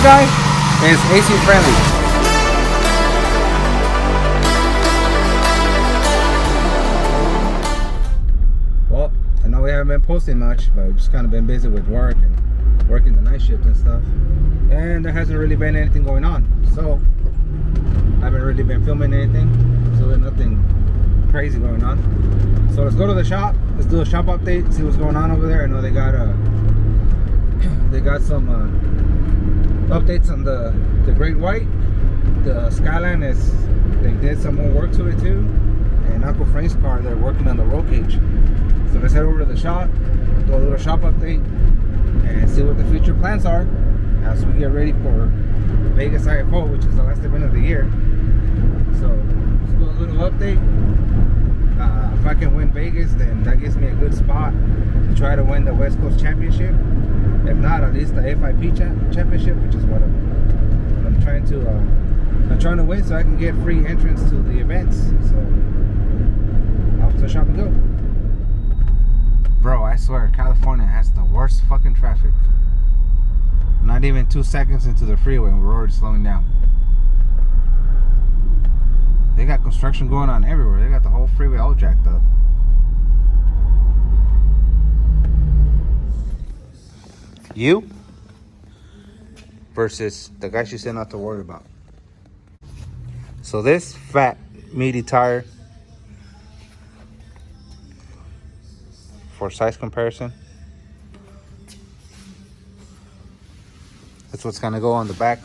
guy is AC friendly. Well, I know we haven't been posting much, but we've just kind of been busy with work and working the night shift and stuff. And there hasn't really been anything going on. So, I haven't really been filming anything. So there's nothing crazy going on. So let's go to the shop. Let's do a shop update, see what's going on over there. I know they got some updates on the Great White. The Skyline they did some more work to it too. And Uncle Frank's car, they're working on the roll cage. So let's head over to the shop, do a little shop update, and see what the future plans are as we get ready for Vegas IFO, which is the last event of the year. So let's do a little update. If I can win Vegas, then that gives me a good spot to try to win the West Coast Championship. If not, at least the FIP Championship, which is what I'm trying to win, so I can get free entrance to the events. So off to the shop and go. Bro, I swear, California has the worst fucking traffic. Not even 2 seconds into the freeway and we're already slowing down. They got construction going on everywhere. They got the whole freeway all jacked up. You versus the guy she said not to worry about. So this fat, meaty tire, for size comparison, that's what's gonna go on the back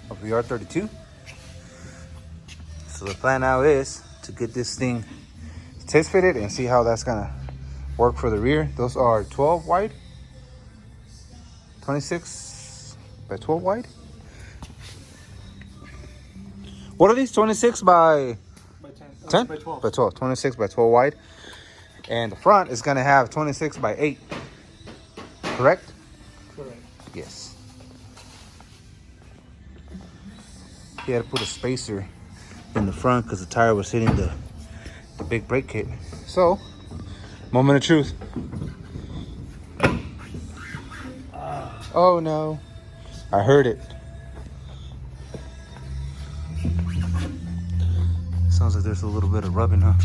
of the R32. So the plan now is to get this thing test fitted and see how that's gonna work for the rear. Those are 12 wide, 26 by 12 wide. What are these? 26 by 10? By 12. By 12. 26 by 12 wide. And the front is gonna have 26 by 8. Correct? Correct. Yes. He had to put a spacer in the front because the tire was hitting the big brake kit. So, moment of truth. Oh no, I heard it. Sounds like there's a little bit of rubbing, huh?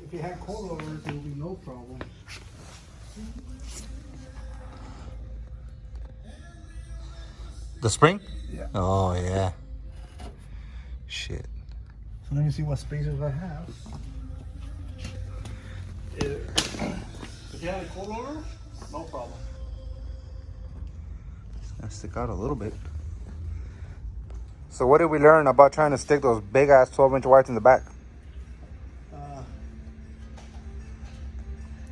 If you had coilovers, there would be no problem. The spring? Yeah. Oh yeah. Shit. So let me see what spacers I have. If you had a coilover, no problem. It's gonna stick out a little bit. So what did we learn about trying to stick those big ass 12-inch wires in the back?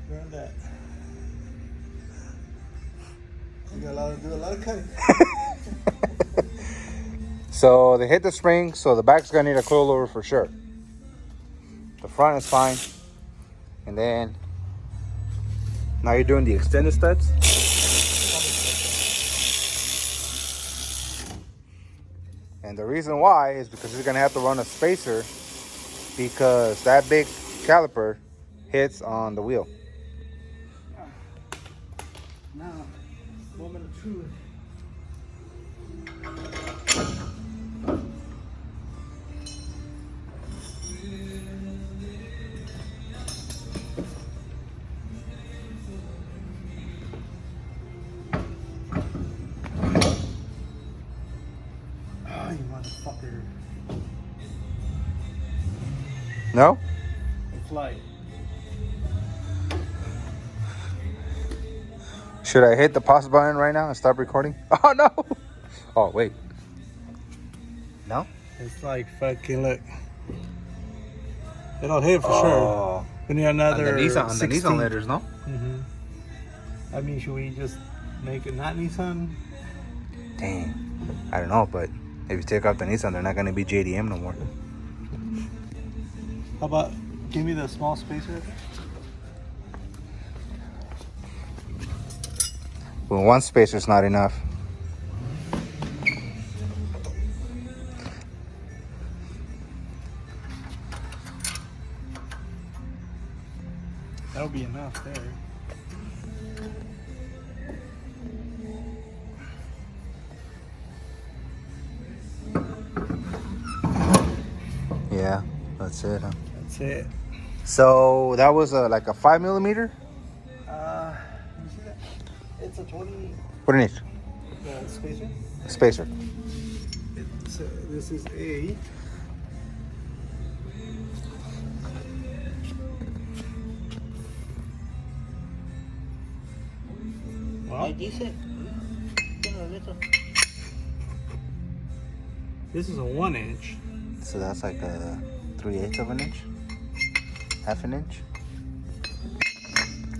Learn that. You got do a lot of cutting. So they hit the spring, so the back's gonna need a coilover for sure. The front is fine. And then now you're doing the extended studs. And the reason why is because you're gonna have to run a spacer because that big caliper hits on the wheel. Now, moment of truth. Oh, you motherfucker. No? Flight. Should I hit the pause button right now and stop recording? Oh no! Oh wait. No? It's like fucking look. It'll hit for sure. We need another. On the Nissan letters, no? Mm-hmm. I mean, should we just make it not Nissan? Dang. I don't know, but if you take off the Nissan, they're not gonna be JDM no more. How about give me the small spacer? Well, one spacer's not enough. That'll be enough there. That's it, huh? That's it. So that was like a 5mm? You see that? It's a 20. What do you need? The spacer. A spacer. It's, this is a. Well, this is a 1-inch. So that's like a 3/8 of an inch? Half an inch?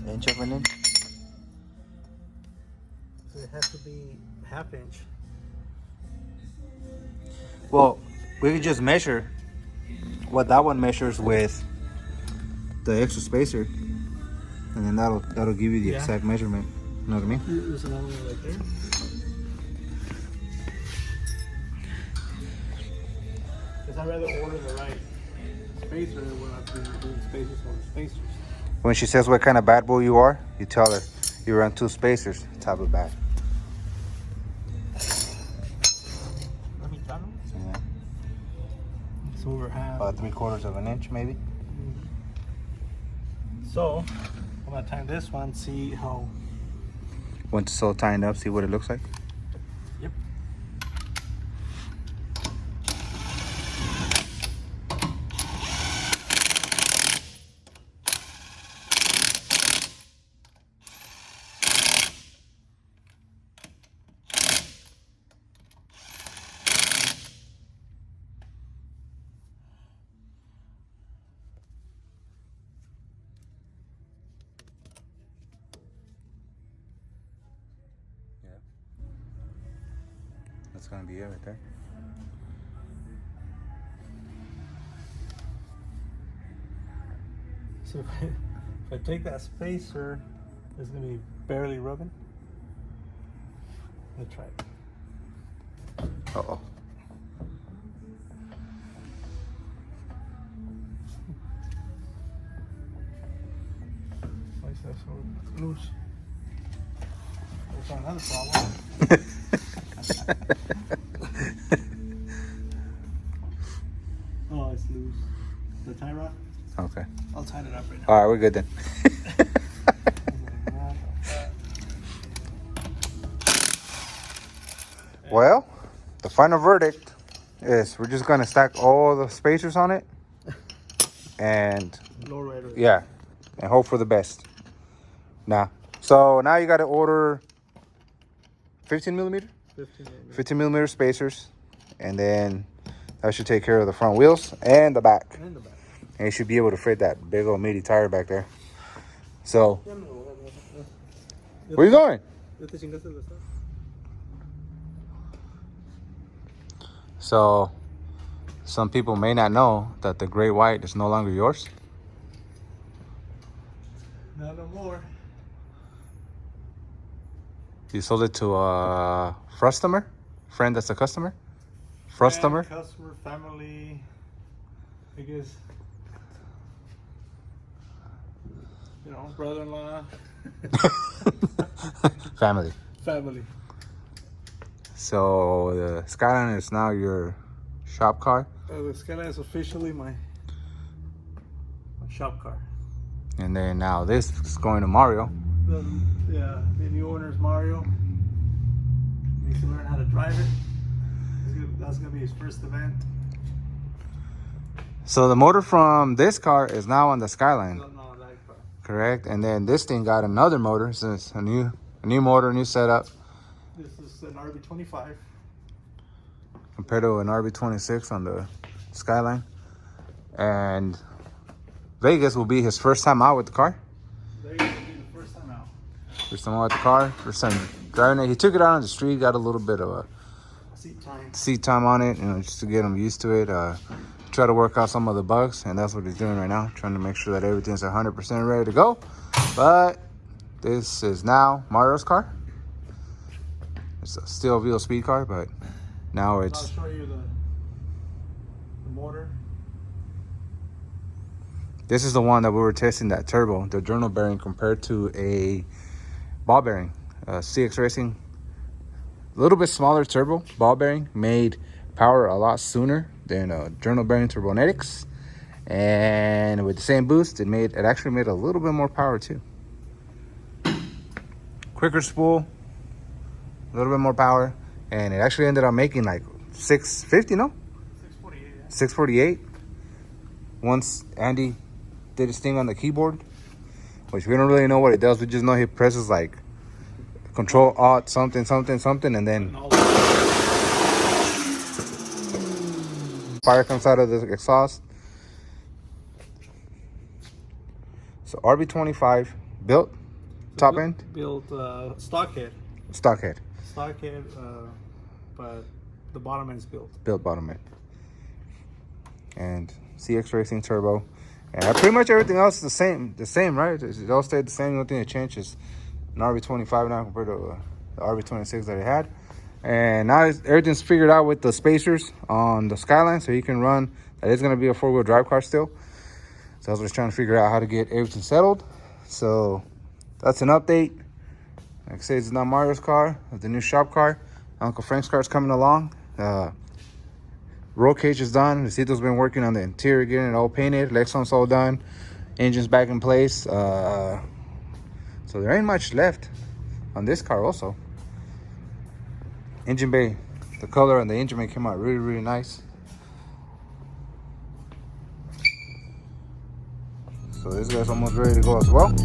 Inch of an inch? So it has to be 1/2 inch. Well, we could just measure what that one measures with the extra spacer, and then that'll give you the exact measurement. You know what I mean? There's another one right there. Because I'd rather order the right spacer when I'm doing spacers on spacers. When she says what kind of bad boy you are, you tell her you run 2 spacers type of bad. Yeah. It's over half. About 3/4 of an inch, maybe. So I'm gonna time this one, see how. Once it's all tightened up, see what it looks like. Yep. That's gonna be it right there. So if I take that spacer, it's gonna be barely rubbing. Let's try it. Uh-oh. Why is that so loose? There's another problem. Oh, it's loose. The tie rod? Okay. I'll tighten it up right now. All right, we're good then. Well, the final verdict is we're just gonna stack all the spacers on it, and yeah, and hope for the best. So now you got to order 15mm, 15mm spacers, and then that should take care of the front wheels and the back. And you should be able to fit that big old meaty tire back there. So, where you going? So, some people may not know that the Great White is no longer yours. Not no more. You sold it to a customer? Friend that's a customer? Customer? Customer, family, I guess. You know, brother-in-law. Family. Family. So the Skyline is now your shop car? The Skyline is officially my shop car. And then now this is going to Mario. The new owner's Mario. Needs to learn how to drive it. That's gonna be his first event. So the motor from this car is now on the Skyline. No, that car. Correct? And then this thing got another motor, so it's a new motor, new setup. This is an RB25. Compared to an RB26 on the Skyline. And Vegas will be his first time out with the car. Vegas will be the first time out. First time out with the car, first time driving it. He took it out on the street, got a little bit of a seat time on it, just to get him used to it. Try to work out some of the bugs, and that's what he's doing right now, trying to make sure that everything's 100% ready to go. But this is now Mario's car. It's a still Velo speed car, but now it's... I'll show you the motor. This is the one that we were testing, that turbo, the journal bearing compared to a ball bearing. CX Racing, a little bit smaller turbo ball bearing, made power a lot sooner than journal bearing Turbonetics. And with the same boost, it actually made a little bit more power too. Quicker spool, a little bit more power, and it actually ended up making like 650, no? 648. Yeah. 648. Once Andy did his thing on the keyboard, which we don't really know what it does. We just know he presses like Control Alt something something something, and then fire comes out of the exhaust. So RB25 built top end, built stock head, but the bottom end is built bottom end, and CX Racing turbo, and pretty much everything else is the same, right? It all stayed the same. The only thing that changed is an RB25 now compared to the RB26 that it had. And now everything's figured out with the spacers on the Skyline, so you can run. That is going to be a 4-wheel drive car still. So I was just trying to figure out how to get everything settled. So that's an update. Like I say, it's not Mario's car, it's the new shop car. Uncle Frank's car is coming along. Roll cage is done. Lucito's been working on the interior, getting it all painted. Lexon's all done. Engine's back in place. So there ain't much left on this car also. Engine bay, the color on the engine bay came out really, really nice. So this guy's almost ready to go as well.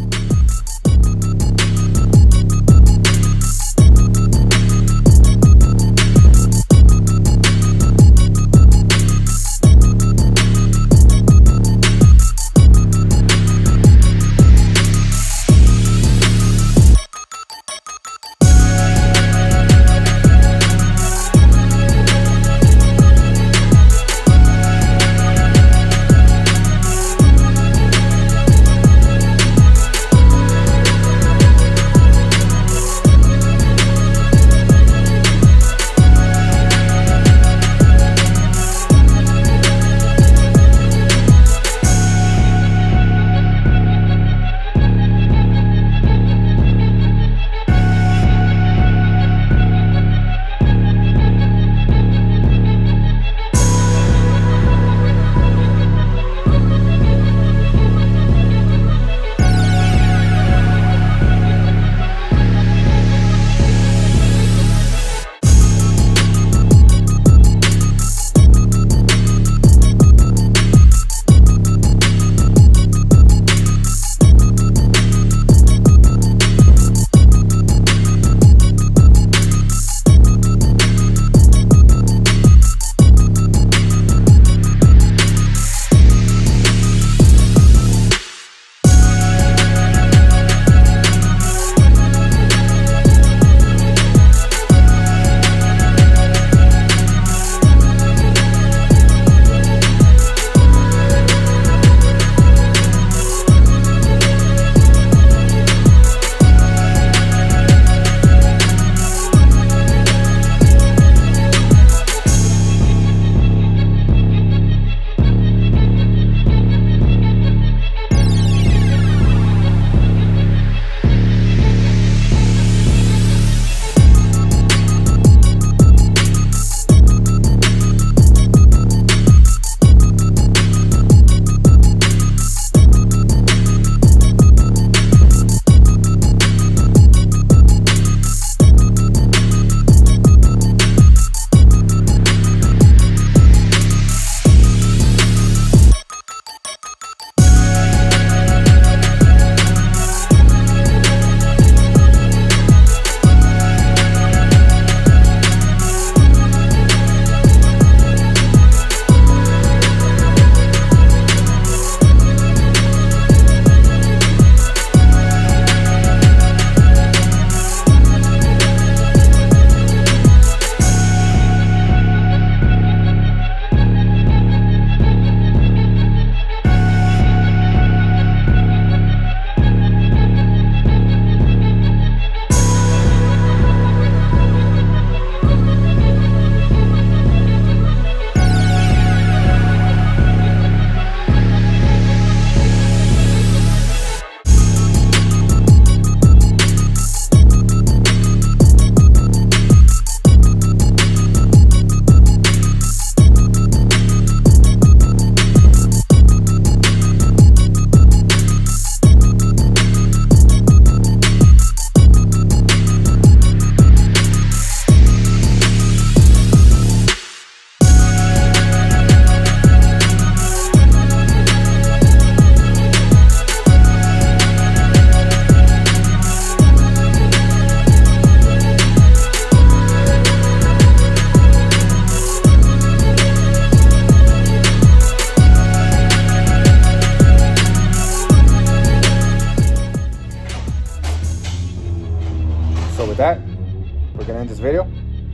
we're gonna end this video.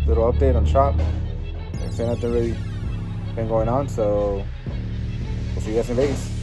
Little update on the shop. Like I said, nothing really been going on, so we'll see you guys in Vegas.